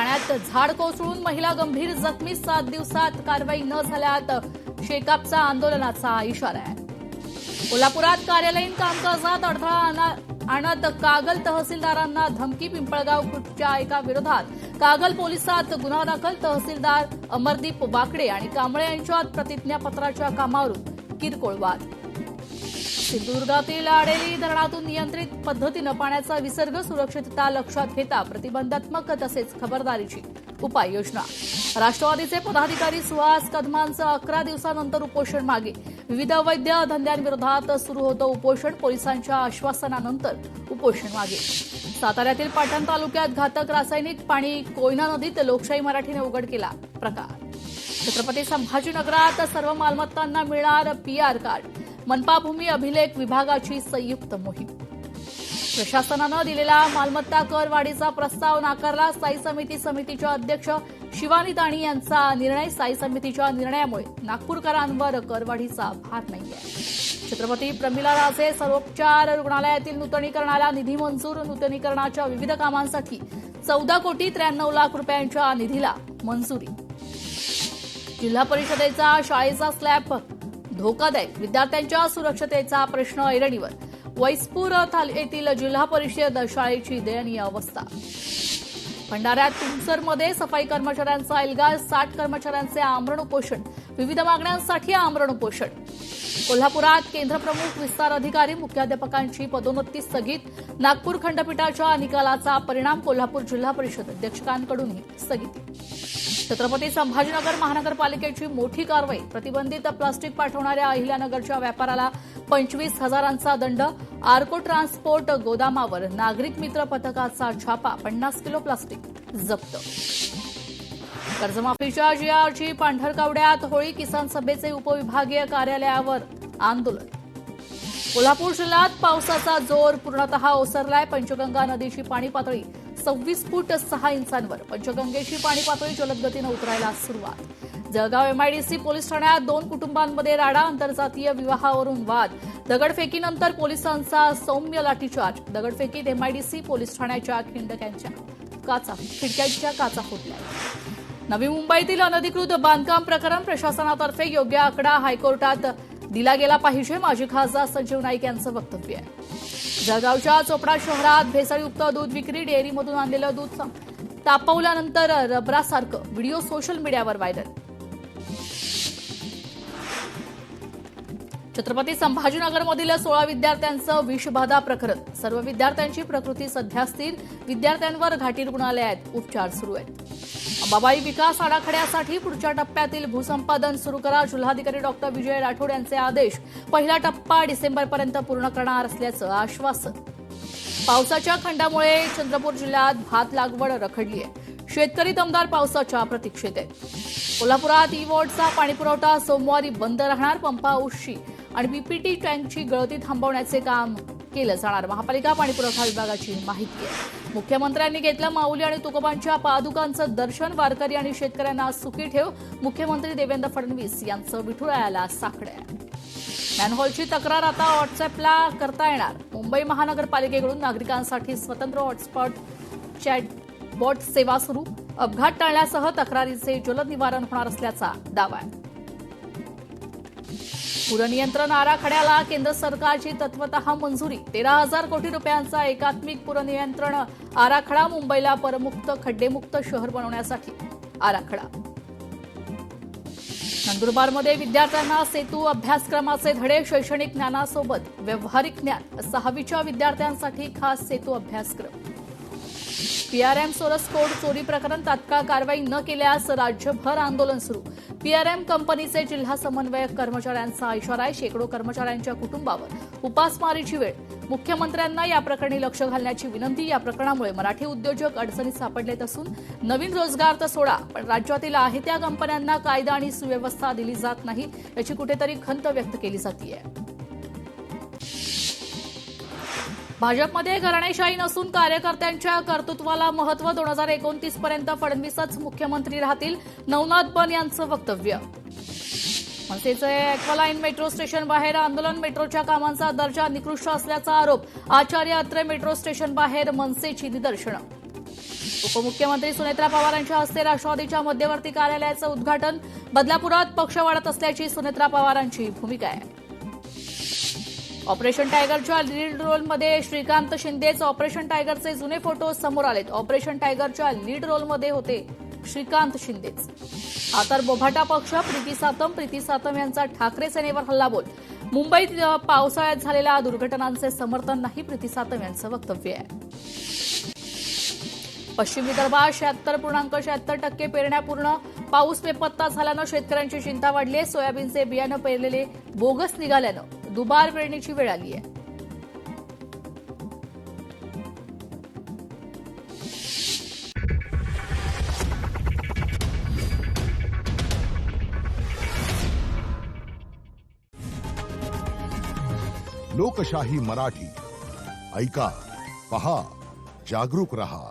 ठाण्यात झाड कोसळून महिला गंभीर जखमी, 7 दिवसात कारवाई न झाल्यात शेकापचा आंदोलनाचा इशारा आहे. कोल्हापुरात कार्यालयीन कामकाजात अडथळा आणत कागल तहसीलदारांना धमकी, पिंपळगाव खुर्दच्या एका विरोधात कागल पोलिसात गुन्हा दाखल. तहसीलदार अमरदीप वाकडे आणि कांबळे यांच्यात प्रतिज्ञापत्राच्या कामावरून किरकोळ वाद. सिंधुदुर्गातील आडेली धरणातून नियंत्रित पद्धतीनं पाण्याचा विसर्ग, सुरक्षितता लक्षात घेता प्रतिबंधात्मक तसेच खबरदारीची उपाययोजना. राष्ट्रवादीचे पदाधिकारी सुहास कदमांचं 11 दिवसांनंतर उपोषण मागे. विविध अवैध धंद्यांविरोधात सुरू होतं उपोषण, पोलिसांच्या आश्वासनानंतर उपोषण मागे. साताऱ्यातील पाटण तालुक्यात घातक रासायनिक पाणी कोयना नदीत, लोकशाही मराठीने उघड केला प्रकार. छत्रपती संभाजीनगरात सर्व मालमत्तांना मिळणार पीआर कार्ड, मनपा भूमी अभिलेख विभागाची संयुक्त मोहीम. प्रशासनानं दिलेला मालमत्ता कर वाढीचा प्रस्ताव नाकारला. स्थायी समितीच्या अध्यक्ष शिवानी दाणी यांचा निर्णय. स्थायी समितीच्या निर्णयामुळे नागपूरकरांवर करवाढीचा भार नाहीये. छत्रपती प्रमिला राजे सर्वोपचार रुग्णालयातील नूतनीकरणाला निधी मंजूर. नूतनीकरणाच्या विविध कामांसाठी 14 कोटी 93 लाख रुपयांच्या निधीला मंजुरी. जिल्हा परिषदेचा शाळेचा स्लॅब धोकादायक, विद्यार्थ्यांच्या सुरक्षतेचा प्रश्न ऐरणीवर. वैसपूर येथील जिल्हा परिषद शाळेची दयनीय अवस्था. भंडाऱ्यात तुमसरमध्ये सफाई कर्मचाऱ्यांचा एल्गार, 60 कर्मचाऱ्यांचे आमरण उपोषण. विविध मागण्यांसाठी आमरण उपोषण. कोल्हापुरात केंद्रप्रमुख, विस्तार अधिकारी, मुख्याध्यापकांची पदोन्नती स्थगित. नागपूर खंडपीठाच्या निकालाचा परिणाम, कोल्हापूर जिल्हा परिषद अध्यक्षकांकडूनही स्थगिती. छत्रपती संभाजीनगर महानगरपालिकेची मोठी कारवाई. प्रतिबंधित प्लास्टिक पाठवणाऱ्या अहिल्यानगरच्या व्यापाराला 25,000चा दंड. आर्को ट्रान्सपोर्ट गोदामावर नागरिक मित्र पथकाचा छापा, 50 किलो प्लास्टिक जप्त. कर्जमाफीच्या जीआरची पांढरकवड्यात होळी. किसान सभेचे उपविभागीय कार्यालयावर आंदोलन. कोल्हापूर जिल्ह्यात पावसाचा जोर पूर्णतः ओसरलाय. पंचगंगा नदीची पाणी पातळी 26 फूट 6 इंचांवर. पंचगंगेची पाणी पातळी जलद गतीनं उतरायला सुरुवात. जळगाव एमआयडीसी पोलीस ठाण्यात 2 कुटुंबांमध्ये राडा. आंतरजातीय विवाहावरून वाद. दगडफेकीनंतर पोलिसांचा सौम्य लाठीचार्ज. दगडफेकीत एमआयडीसी पोलीस ठाण्याच्या खिडक्यांच्या काचा फुटल्या. नवी मुंबईतील अनधिकृत बांधकाम प्रकरण. प्रशासनातर्फे योग्य आकडा हायकोर्टात दिला गेला पाहिजे, माजी खासदार संजीव नाईक यांचं वक्तव्य आहे. जळगावच्या चोपडा शहरात भेसळयुक्त दूध विक्री. डेअरीमधून आणलेलं दूध तापवल्यानंतर रबरासारखं. व्हिडिओ सोशल मीडियावर व्हायरल. छत्रपती संभाजीनगरमधील 16 विद्यार्थ्यांचं विषबाधा प्रकरण. सर्व विद्यार्थ्यांची प्रकृती सध्या स्थिर. विद्यार्थ्यांवर घाटी रुग्णालयात उपचार सुरू आहेत. अंबाबाई विकास आराखड्यासाठी पुढच्या टप्प्यातील भूसंपादन सुरू करा. जिल्हाधिकारी डॉ. विजय राठोड यांचे आदेश. पहिला टप्पा डिसेंबरपर्यंत पूर्ण करणार असल्याचं आश्वासन. पावसाच्या खंडामुळे चंद्रपूर जिल्ह्यात भात लागवड रखडली आहे. शेतकरी दमदार पावसाच्या प्रतीक्षेत आहेत. कोल्हापुरात ई-वॉर्डचा पाणीपुरवठा सोमवारी बंद राहणार. पंपाऊसची आणि पीपीटी टँकची गळती थांबवण्याचे काम केलं जाणार. महापालिका पाणीपुरवठा विभागाची माहिती आहे. मुख्यमंत्र्यांनी घेतलं माऊली आणि तुकोबांच्या पादुकांचं दर्शन. वारकरी आणि शेतकऱ्यांना सुखी ठेव. मुख्यमंत्री देवेंद्र फडणवीस यांचं विठुरायाला साकडं. मॅनहोलची तक्रार आता व्हॉट्सअॅपला करता येणार. मुंबई महानगरपालिकेकडून नागरिकांसाठी स्वतंत्र हॉटस्पॉट चॅटबॉट सेवा सुरू. अपघात टाळण्यासह तक्रारीचे जलद निवारण होणार असल्याचा दावा आहे. पूरनियंत्रण आराखड्याला केंद्र सरकारची तत्वतः मंजुरी. 13,000 कोटी रुपयांचा एकात्मिक पूरनियंत्रण आराखडा. मुंबईला परमुक्त, खड्डेमुक्त शहर बनवण्यासाठी आराखडा. नंदुरबारमध्ये विद्यार्थ्यांना सेतू अभ्यासक्रमाचे धडे. शैक्षणिक ज्ञानासोबत व्यावहारिक ज्ञान. 6वीच्या विद्यार्थ्यांसाठी खास सेतू अभ्यासक्रम. पीआरएम सोरस कोड चोरी प्रकरण. तात्काळ कारवाई न केल्यास राज्यभर आंदोलन सुरू. पीआरएम कंपनीचे जिल्हा समन्वयक कर्मचाऱ्यांचा इशारा आहे. शेकडो कर्मचाऱ्यांच्या कुटुंबावर उपासमारीची वेळ. मुख्यमंत्र्यांना या प्रकरणी लक्ष घालण्याची विनंती. या प्रकरणामुळे मराठी उद्योजक अडचणीत सापडलेत असून नवीन रोजगार तर सोडा, पण राज्यातील आहे त्या कंपन्यांना कायदा आणि सुव्यवस्था दिली जात नाही, याची कुठेतरी खंत व्यक्त केली जाते. भाजपमध्ये घराणेशाही नसून कार्यकर्त्यांच्या कर्तृत्वाला महत्त्व. 2029 पर्यंत फडणवीसच मुख्यमंत्री राहतील. नवनाथ बन यांचं वक्तव्य. मनसेचे ॲक्वालाईन मेट्रो स्टेशन बाहेर आंदोलन. मेट्रोच्या कामांचा दर्जा निकृष्ट असल्याचा आरोप. आचार्य अत्रे मेट्रो स्टेशन बाहेर मनसेची निदर्शनं. उपमुख्यमंत्री सुनेत्रा पवारांच्या हस्ते राष्ट्रवादीच्या मध्यवर्ती कार्यालयाचं उद्घाटन. बदलापुरात पक्ष वाढत असल्याची सुनेत्रा पवारांची भूमिका आहे. ऑपरेशन टायगरच्या लीड रोलमध्ये श्रीकांत शिंदेच. ऑपरेशन टायगरचे जुने फोटो समोर आलेत. ऑपरेशन टायगरच्या लीड रोलमध्ये होते श्रीकांत शिंदेच. हा तर बोभाटा पक्ष. प्रीती सातम यांचा ठाकरे सेनेवर हल्लाबोल. मुंबईत पावसाळ्यात झालेल्या दुर्घटनांचे समर्थन नाही, प्रीती सातम यांचं वक्तव्य आहे. पश्चिम विदर्भात 76.76% पेरण्या पूर्ण. पाऊस बेपत्ता झाल्यानं शेतकऱ्यांची चिंता वाढली आहे. सोयाबीनचे बियाणं पेरलेले बोगस निघाल्यानं दुबार पेरणीची वेळ आली आहे. लोकशाही मराठी ऐका, पहा, जागरूक रहा.